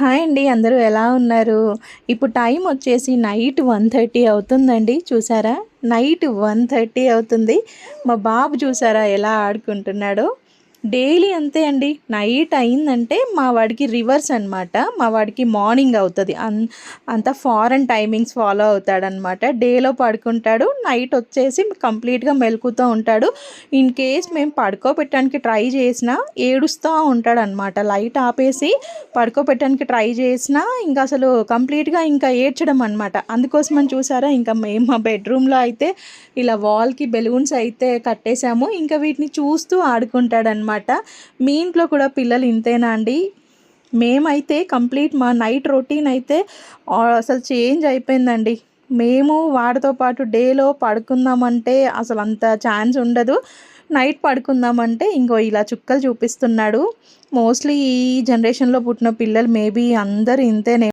Hi అండి, అందరూ ఎలా ఉన్నారు? ఇప్పుడు టైం వచ్చేసి నైట్ 1:30 అవుతుందండి. చూసారా? నైట్ 1:30 అవుతుంది. మా బాబు చూసారా ఎలా ఆడుకుంటున్నాడో? డైలీ అంతే అండి. నైట్ అయిందంటే మా వాడికి రివర్స్ అనమాట. మా వాడికి మార్నింగ్ అవుతది. అంత ఫారెన్ టైమింగ్స్ ఫాలో అవుతాడనమాట. డేలో పడుకుంటాడు. నైట్ వచ్చేసి కంప్లీట్‌గా మెలుకువతో ఉంటాడు. ఇన్ కేస్ మేము పడుకోబెట్టడానికి ట్రై చేసినా ఏడుస్తా ఉంటాడనమాట. లైట్ ఆపేసి పడుకోబెట్టడానికి ట్రై చేసినా ఇంకా అసలు కంప్లీట్‌గా ఇంకా ఏడ్చడం అనమాట. అందుకోసమని చూసారా, ఇంకా మేము మా బెడ్‌రూమ్‌లో అయితే ఇలా వాల్‌కి బెలూన్స్ అయితే కట్టేసాము. ఇంకా వీటిని చూస్తూ ఆడుకుంటాడనమాట. మీ ఇంట్లో కూడా పిల్లలు ఇంతేనా అండి? మేమైతే కంప్లీట్ మా నైట్ రొటీన్ అయితే అసలు చేంజ్ అయిపోయిందండి. మేము వాడితో పాటు డేలో పడుకుందామంటే అసలు అంత ఛాన్స్ ఉండదు. నైట్ పడుకుందామంటే ఇంగో ఇలా చుక్కలు చూపిస్తున్నాడు. మోస్ట్‌లీ ఈ జనరేషన్‌లో పుట్టిన పిల్లలు మేబీ అందరూ ఇంతేనే.